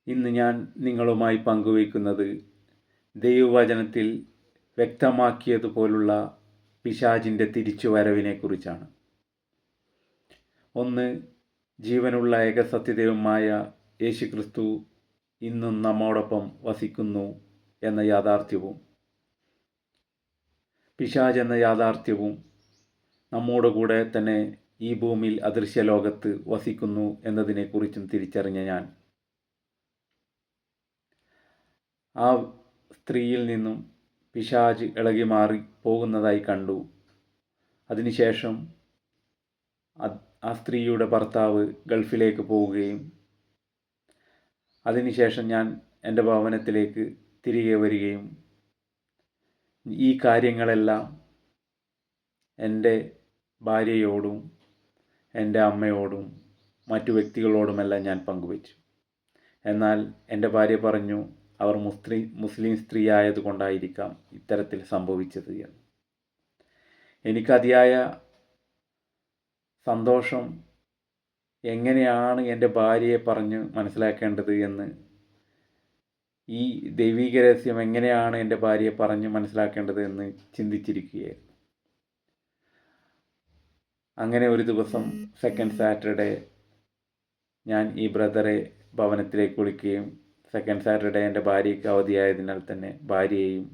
ഇന്ന് ഞാൻ നിങ്ങളുമായി പങ്കുവയ്ക്കുന്നത് ദൈവവചനത്തിൽ വ്യക്തമാക്കിയതുപോലുള്ള പിശാചിൻ്റെ തിരിച്ചുവരവിനെക്കുറിച്ചാണ്. ഒന്ന്, ജീവനുള്ള ഏകസത്യദൈവമായ യേശുക്രിസ്തു ഇന്നും നമ്മോടൊപ്പം വസിക്കുന്നു എന്ന യാഥാർത്ഥ്യവും പിശാച് എന്ന യാഥാർത്ഥ്യവും നമ്മോട് കൂടെ തന്നെ ഈ ഭൂമിയിൽ അദൃശ്യലോകത്ത് വസിക്കുന്നു എന്നതിനെക്കുറിച്ചും തിരിച്ചറിഞ്ഞ ഞാൻ ആ സ്ത്രീയിൽ നിന്നും പിശാച് ഇളകി മാറി പോകുന്നതായി കണ്ടു. അതിനുശേഷം ആ സ്ത്രീയുടെ ഭർത്താവ് ഗൾഫിലേക്ക് പോവുകയും അതിനുശേഷം ഞാൻ എൻ്റെ ഭവനത്തിലേക്ക് തിരികെ വരികയും ഈ കാര്യങ്ങളെല്ലാം എൻ്റെ ഭാര്യയോടും എൻ്റെ അമ്മയോടും മറ്റു വ്യക്തികളോടുമെല്ലാം ഞാൻ പങ്കുവച്ചു. എന്നാൽ എൻ്റെ ഭാര്യ പറഞ്ഞു, അവർ മുസ്ലിം സ്ത്രീ ആയതുകൊണ്ടായിരിക്കാം ഇത്തരത്തിൽ സംഭവിച്ചത് എന്ന്. എനിക്കതിയായ സന്തോഷം, എങ്ങനെയാണ് എൻ്റെ ഭാര്യയെ പറഞ്ഞ് മനസ്സിലാക്കേണ്ടത് എന്ന്, ഈ ദൈവിക രഹസ്യം എങ്ങനെയാണ് എൻ്റെ ഭാര്യയെ പറഞ്ഞ് മനസ്സിലാക്കേണ്ടത് എന്ന് ചിന്തിച്ചിരിക്കുകയായിരുന്നു. അങ്ങനെ ഒരു ദിവസം സെക്കൻഡ് സാറ്റർഡേ ഞാൻ ഈ ബ്രദറെ ഭവനത്തിലേക്ക് വിളിക്കുകയും സെക്കൻഡ് സാറ്റർഡേ എൻ്റെ ഭാര്യയ്ക്ക് അവധിയായതിനാൽ തന്നെ ഭാര്യയെയും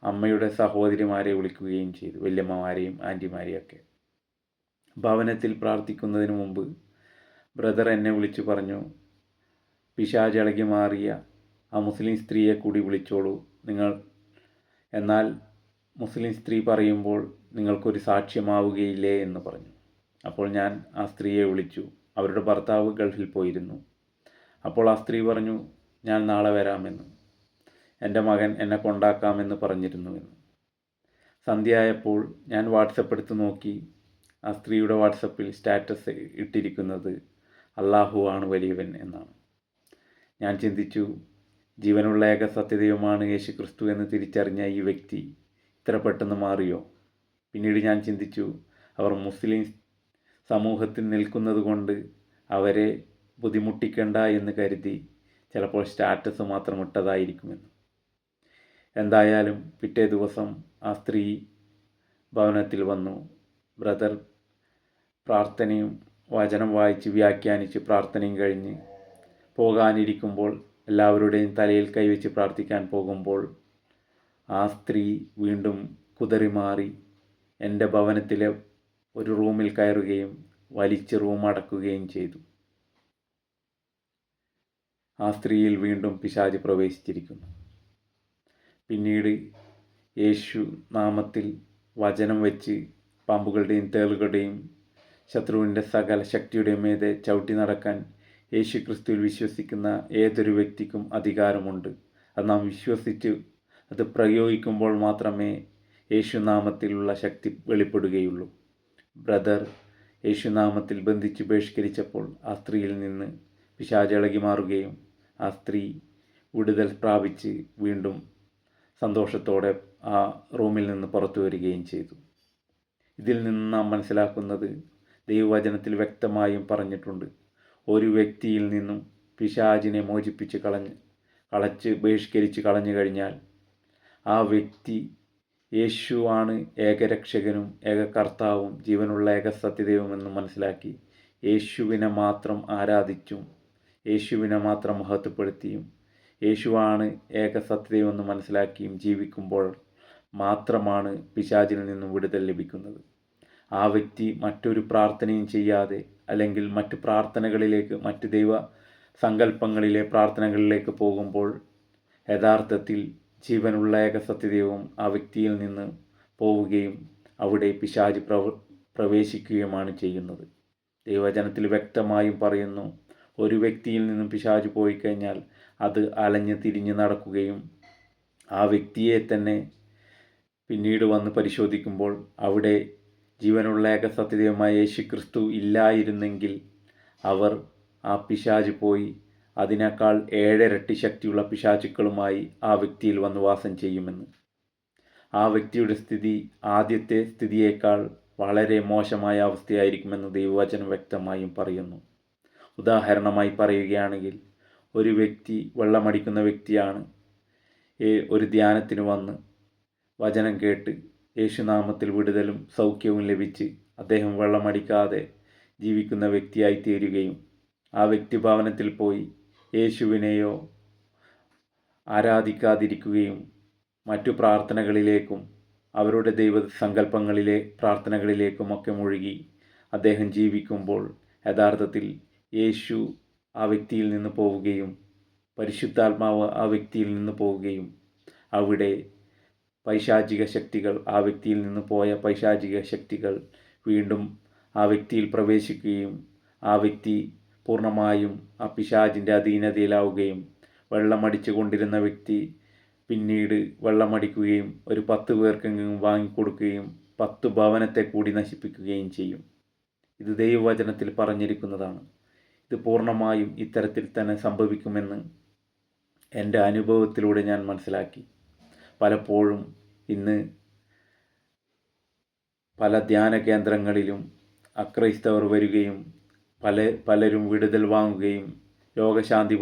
അമ്മയുടെ സഹോദരിമാരെ വിളിക്കുകയും ചെയ്തു, വല്യമ്മമാരെയും ആൻറ്റിമാരെയും ഒക്കെ. ഭവനത്തിൽ പ്രാർത്ഥിക്കുന്നതിന് മുമ്പ് ബ്രദർ എന്നെ വിളിച്ചു പറഞ്ഞു, പിശാച് ഇളകി മാറിയ ആ മുസ്ലിം സ്ത്രീയെ കൂടി വിളിച്ചോളൂ നിങ്ങൾ, എന്നാൽ മുസ്ലിം സ്ത്രീ പറയുമ്പോൾ നിങ്ങൾക്കൊരു സാക്ഷ്യമാവുകയില്ലേ എന്ന് പറഞ്ഞു. അപ്പോൾ ഞാൻ ആ സ്ത്രീയെ വിളിച്ചു. അവരുടെ ഭർത്താവ് ഗൾഫിൽ പോയിരുന്നു. അപ്പോൾ ആ സ്ത്രീ പറഞ്ഞു, ഞാൻ നാളെ വരാമെന്ന്, എൻ്റെ മകൻ എന്നെ കൊണ്ടാക്കാമെന്ന് പറഞ്ഞിരുന്നുവെന്ന്. സന്ധ്യയായപ്പോൾ ഞാൻ വാട്സപ്പ് എടുത്ത് നോക്കി. ആ സ്ത്രീയുടെ വാട്സപ്പിൽ സ്റ്റാറ്റസ് ഇട്ടിരിക്കുന്നത് അല്ലാഹു ആണ് വലിയവൻ എന്നാണ്. ഞാൻ ചിന്തിച്ചു, ജീവനുള്ള ഏക സത്യദൈവമാണ് യേശുക്രിസ്തു എന്ന് തിരിച്ചറിഞ്ഞ ഈ വ്യക്തി ഇത്ര പെട്ടെന്ന് മാറിയോ? പിന്നീട് ഞാൻ ചിന്തിച്ചു, അവർ മുസ്ലിം സമൂഹത്തിൽ നിൽക്കുന്നത് കൊണ്ട് അവരെ ബുദ്ധിമുട്ടിക്കണ്ട എന്ന് കരുതി ചിലപ്പോൾ സ്റ്റാറ്റസ് മാത്രം ഇട്ടതായിരിക്കുമെന്ന്. എന്തായാലും പിറ്റേ ദിവസം ആ സ്ത്രീ ഭവനത്തിൽ വന്നു. ബ്രദർ പ്രാർത്ഥനയും വചനം വായിച്ച് വ്യാഖ്യാനിച്ച് പ്രാർത്ഥനയും കഴിഞ്ഞ് പോകാനിരിക്കുമ്പോൾ, എല്ലാവരുടെയും തലയിൽ കൈവച്ച് പ്രാർത്ഥിക്കാൻ പോകുമ്പോൾ, ആ സ്ത്രീ വീണ്ടും കുതറിമാറി എൻ്റെ ഭവനത്തിലെ ഒരു റൂമിൽ കയറുകയും വലിച്ച് റൂം അടക്കുകയും ചെയ്തു. ആ സ്ത്രീയിൽ വീണ്ടും പിശാച് പ്രവേശിച്ചിരിക്കുന്നു. പിന്നീട് യേശു നാമത്തിൽ വചനം വെച്ച് പാമ്പുകളുടെയും തേളുകളുടെയും ശത്രുവിൻ്റെ സകല ശക്തിയുടെയും മീതെ ചവിട്ടി നടക്കാൻ യേശു ക്രിസ്തുവിൽ വിശ്വസിക്കുന്ന ഏതൊരു വ്യക്തിക്കും അധികാരമുണ്ട്. അത് നാം വിശ്വസിച്ച് അത് പ്രയോഗിക്കുമ്പോൾ മാത്രമേ യേശുനാമത്തിലുള്ള ശക്തി വെളിപ്പെടുകയുള്ളൂ. ബ്രദർ യേശുനാമത്തിൽ ബന്ധിച്ച് ബഹിഷ്കരിച്ചപ്പോൾ ആ സ്ത്രീയിൽ നിന്ന് പിശാച് ഇളകി മാറുകയും ആ സ്ത്രീ വിടുതൽ പ്രാപിച്ച് വീണ്ടും സന്തോഷത്തോടെ ആ റൂമിൽ നിന്ന് പുറത്തു വരികയും ചെയ്തു. ഇതിൽ നിന്ന് നാം മനസ്സിലാക്കുന്നത്, ദൈവവചനത്തിൽ വ്യക്തമായും പറഞ്ഞിട്ടുണ്ട്, ഒരു വ്യക്തിയിൽ നിന്നും പിശാചിനെ മോചിപ്പിച്ച് കളച്ച് ബഹിഷ്കരിച്ച് കളഞ്ഞു കഴിഞ്ഞാൽ ആ വ്യക്തി യേശുവാണ് ഏകരക്ഷകനും ഏക കർത്താവും ജീവനുള്ള ഏക സത്യദൈവമെന്ന് മനസ്സിലാക്കി യേശുവിനെ മാത്രം ആരാധിച്ചും യേശുവിനെ മാത്രം മഹത്വപ്പെടുത്തിയും യേശുവാണ് ഏക സത്യദൈവമെന്ന് മനസ്സിലാക്കിയും ജീവിക്കുമ്പോൾ മാത്രമാണ് പിശാചിൽ നിന്നും വിടുതൽ ലഭിക്കുന്നത്. ആ വ്യക്തി മറ്റൊരു പ്രാർത്ഥനയും ചെയ്യാതെ, അല്ലെങ്കിൽ മറ്റു പ്രാർത്ഥനകളിലേക്ക്, മറ്റ് ദൈവ സങ്കല്പങ്ങളിലെ പ്രാർത്ഥനകളിലേക്ക് പോകുമ്പോൾ യഥാർത്ഥത്തിൽ ജീവനുള്ള ഏക സത്യദൈവം ആ വ്യക്തിയിൽ നിന്ന് പോവുകയും അവിടെ പിശാച് പ്രവേശിക്കുകയുമാണ് ചെയ്യുന്നത്. ദൈവവചനത്തിൽ വ്യക്തമായും പറയുന്നു, ഒരു വ്യക്തിയിൽ നിന്നും പിശാച് പോയി കഴിഞ്ഞാൽ അത് അലഞ്ഞ് തിരിഞ്ഞ് നടക്കുകയും ആ വ്യക്തിയെ തന്നെ പിന്നീട് വന്ന് പരിശോധിക്കുമ്പോൾ അവിടെ ജീവനുള്ള ഏക സത്യദൈവമായ യേശു ക്രിസ്തു ഇല്ലായിരുന്നെങ്കിൽ അവർ ആ പിശാച് പോയി അതിനേക്കാൾ 7 ഇരട്ടി ശക്തിയുള്ള പിശാചുക്കളുമായി ആ വ്യക്തിയിൽ വന്ന് വാസം ചെയ്യുമെന്ന്. ആ വ്യക്തിയുടെ സ്ഥിതി ആദ്യത്തെ സ്ഥിതിയേക്കാൾ വളരെ മോശമായ അവസ്ഥയായിരിക്കുമെന്ന് ദൈവവചനം വ്യക്തമായും പറയുന്നു. ഉദാഹരണമായി പറയുകയാണെങ്കിൽ, ഒരു വ്യക്തി, വെള്ളമടിക്കുന്ന വ്യക്തിയാണ്, ഒരു ധ്യാനത്തിന് വന്ന് വചനം കേട്ട് യേശുനാമത്തിൽ വിടുതലും സൗഖ്യവും ലഭിച്ച് അദ്ദേഹം വെള്ളമടിക്കാതെ ജീവിക്കുന്ന വ്യക്തിയായി തീരുകയും ആ വ്യക്തി ഭവനത്തിൽ പോയി യേശുവിനെയോ ആരാധിക്കാതിരിക്കുകയും മറ്റു പ്രാർത്ഥനകളിലേക്കും അവരുടെ ദൈവസങ്കല്പങ്ങളിലെ പ്രാർത്ഥനകളിലേക്കുമൊക്കെ മുഴുകി അദ്ദേഹം ജീവിക്കുമ്പോൾ യഥാർത്ഥത്തിൽ യേശു ആ വ്യക്തിയിൽ നിന്ന് പോവുകയും പരിശുദ്ധാത്മാവ് ആ വ്യക്തിയിൽ നിന്ന് പോവുകയും അവിടെ പൈശാചിക ശക്തികൾ, ആ വ്യക്തിയിൽ നിന്ന് പോയ പൈശാചിക ശക്തികൾ വീണ്ടും ആ വ്യക്തിയിൽ പ്രവേശിക്കുകയും ആ വ്യക്തി പൂർണ്ണമായും ആ പിശാചിൻ്റെ അധീനതയിലാവുകയും വെള്ളമടിച്ചു കൊണ്ടിരുന്ന വ്യക്തി പിന്നീട് വെള്ളമടിക്കുകയും ഒരു 10 പേർക്കെങ്കിലും വാങ്ങിക്കൊടുക്കുകയും 10 ഭവനത്തെ കൂടി നശിപ്പിക്കുകയും ചെയ്യും. ഇത് ദൈവവചനത്തിൽ പറഞ്ഞിരിക്കുന്നതാണ്. ഇത് പൂർണ്ണമായും ഇത്തരത്തിൽ തന്നെ സംഭവിക്കുമെന്ന് എൻ്റെ അനുഭവത്തിലൂടെ ഞാൻ മനസ്സിലാക്കി. പലപ്പോഴും ഇന്ന് പല ധ്യാന കേന്ദ്രങ്ങളിലും അക്രൈസ്തവർ വരികയും പലരും വിടുതൽ വാങ്ങുകയും രോഗശാന്തി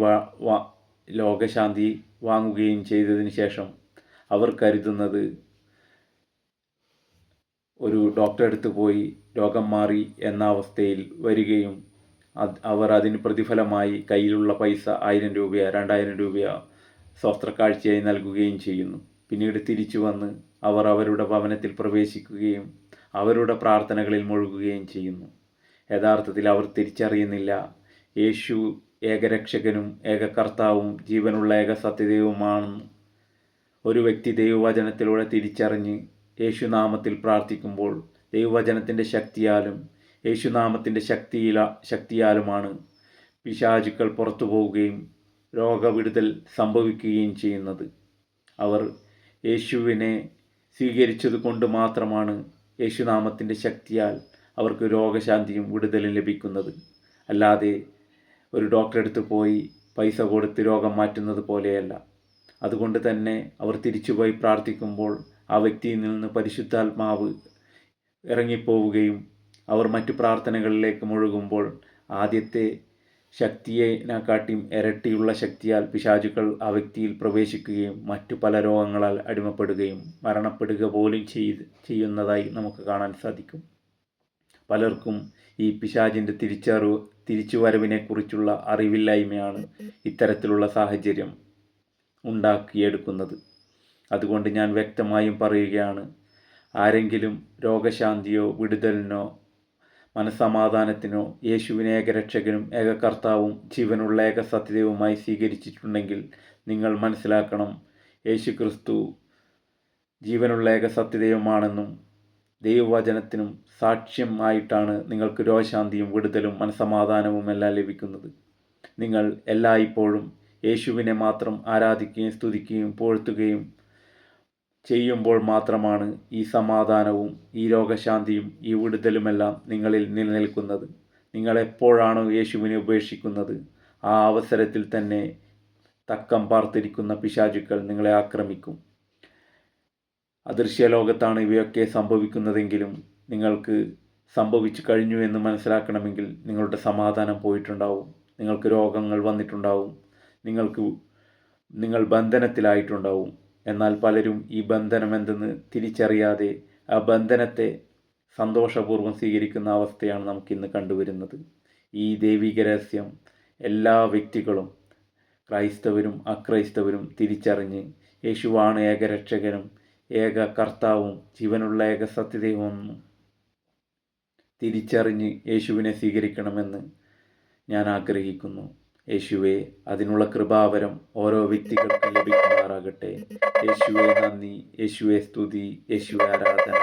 വാങ്ങുകയും ചെയ്തതിന് ശേഷം അവർ കരുതുന്നത് ഒരു ഡോക്ടറെ അടുത്ത് പോയി രോഗം മാറി എന്ന അവസ്ഥയിൽ വരികയും അവർ അതിന് പ്രതിഫലമായി കയ്യിലുള്ള പൈസ 1000 രൂപയോ 2000 രൂപയോ ശസ്ത്രക്കാഴ്ചയായി നൽകുകയും ചെയ്യുന്നു. പിന്നീട് തിരിച്ചു വന്ന് അവർ അവരുടെ ഭവനത്തിൽ പ്രവേശിക്കുകയും അവരുടെ പ്രാർത്ഥനകളിൽ മുഴുകുകയും ചെയ്യുന്നു. യഥാർത്ഥത്തിൽ അവർ തിരിച്ചറിയുന്നില്ല യേശു ഏകരക്ഷകനും ഏക കർത്താവും ജീവനുള്ള ഏക സത്യദൈവവുമാണെന്ന്. ഒരു വ്യക്തി ദൈവവചനത്തിലൂടെ തിരിച്ചറിഞ്ഞ് യേശുനാമത്തിൽ പ്രാർത്ഥിക്കുമ്പോൾ ദൈവവചനത്തിൻ്റെ ശക്തിയാലും യേശുനാമത്തിൻ്റെ ശക്തിയാലുമാണ് പിശാചുക്കൾ പുറത്തു പോവുകയും രോഗവിടുതൽ സംഭവിക്കുകയും ചെയ്യുന്നത്. അവർ യേശുവിനെ സ്വീകരിച്ചത് കൊണ്ട് മാത്രമാണ് യേശുനാമത്തിൻ്റെ ശക്തിയാൽ അവർക്ക് രോഗശാന്തിയും വിടുതലും ലഭിക്കുന്നത്. അല്ലാതെ ഒരു ഡോക്ടറെ അടുത്ത് പോയി പൈസ കൊടുത്ത് രോഗം മാറ്റുന്നത് പോലെയല്ല. അതുകൊണ്ട് തന്നെ അവർ തിരിച്ചുപോയി പ്രാർത്ഥിക്കുമ്പോൾ ആ വ്യക്തിയിൽ നിന്ന് പരിശുദ്ധാത്മാവ് ഇറങ്ങിപ്പോവുകയും അവർ മറ്റു പ്രാർത്ഥനകളിലേക്ക് മുഴുകുമ്പോൾ ആദ്യത്തെ ശക്തിയെക്കാട്ടിയും ഇരട്ടിയുള്ള ശക്തിയാൽ പിശാചുക്കൾ ആ വ്യക്തിയിൽ പ്രവേശിക്കുകയും മറ്റു പല രോഗങ്ങളാൽ അടിമപ്പെടുകയും മരണപ്പെടുക പോലും ചെയ്യുന്നതായി നമുക്ക് കാണാൻ സാധിക്കും. പലർക്കും ഈ പിശാചിൻ്റെ തിരിച്ചുവരവിനെക്കുറിച്ചുള്ള അറിവില്ലായ്മയാണ് ഇത്തരത്തിലുള്ള സാഹചര്യം ഉണ്ടാക്കിയെടുക്കുന്നത്. അതുകൊണ്ട് ഞാൻ വ്യക്തമായും പറയുകയാണ്, ആരെങ്കിലും രോഗശാന്തിയോ വിടുതലിനോ മനസ്സമാധാനത്തിനോ യേശുവിനെ ഏകരക്ഷകനും ഏക കർത്താവും ജീവനുള്ള ഏക സത്യദൈവവുമായി സ്വീകരിച്ചിട്ടുണ്ടെങ്കിൽ നിങ്ങൾ മനസ്സിലാക്കണം, യേശു ക്രിസ്തു ജീവനുള്ള ഏക സത്യദൈവമാണെന്നും ദൈവവചനത്തിനും സാക്ഷ്യമായിട്ടാണ് നിങ്ങൾക്ക് രോഗശാന്തിയും വിടുതലും മനസ്സമാധാനവും എല്ലാം ലഭിക്കുന്നത്. നിങ്ങൾ എല്ലായ്പ്പോഴും യേശുവിനെ മാത്രം ആരാധിക്കുകയും സ്തുതിക്കുകയും പുകഴ്ത്തുകയും ചെയ്യുമ്പോൾ മാത്രമാണ് ഈ സമാധാനവും ഈ രോഗശാന്തിയും ഈ വിടുതലുമെല്ലാം നിങ്ങളിൽ നിലനിൽക്കുന്നത്. നിങ്ങളെപ്പോഴാണോ യേശുവിനെ ഉപേക്ഷിക്കുന്നത് ആ അവസരത്തിൽ തന്നെ തക്കം പാർത്തിരിക്കുന്ന പിശാചുക്കൾ നിങ്ങളെ ആക്രമിക്കും. അദൃശ്യ ലോകത്താണ് ഇവയൊക്കെ സംഭവിക്കുന്നതെങ്കിലും നിങ്ങൾക്ക് സംഭവിച്ചു കഴിഞ്ഞു എന്ന് മനസ്സിലാക്കണമെങ്കിൽ നിങ്ങളുടെ സമാധാനം പോയിട്ടുണ്ടാവും, നിങ്ങൾക്ക് രോഗങ്ങൾ വന്നിട്ടുണ്ടാവും, നിങ്ങൾ ബന്ധനത്തിലായിട്ടുണ്ടാവും. എന്നാൽ പലരും ഈ ബന്ധനം എന്തെന്ന് തിരിച്ചറിയാതെ ആ ബന്ധനത്തെ സന്തോഷപൂർവ്വം സ്വീകരിക്കുന്ന അവസ്ഥയാണ് നമുക്കിന്ന് കണ്ടുവരുന്നത്. ഈ ദൈവിക രഹസ്യം എല്ലാ വ്യക്തികളും, ക്രൈസ്തവരും അക്രൈസ്തവരും തിരിച്ചറിഞ്ഞ് യേശുവാണ് ഏകരക്ഷകനും ഏക കർത്താവും ജീവനുള്ള ഏക സത്യദൈവമെന്നും തിരിച്ചറിഞ്ഞ് യേശുവിനെ സ്വീകരിക്കണമെന്ന് ഞാൻ ആഗ്രഹിക്കുന്നു. യേശുവെ, അതിനുള്ള കൃപാവരം ഓരോ വ്യക്തികൾക്കും ലഭിക്കുമാറാകട്ടെ. യേശുവെ നന്ദി, യേശുവെ സ്തുതി, യേശുവെ ആരാധന.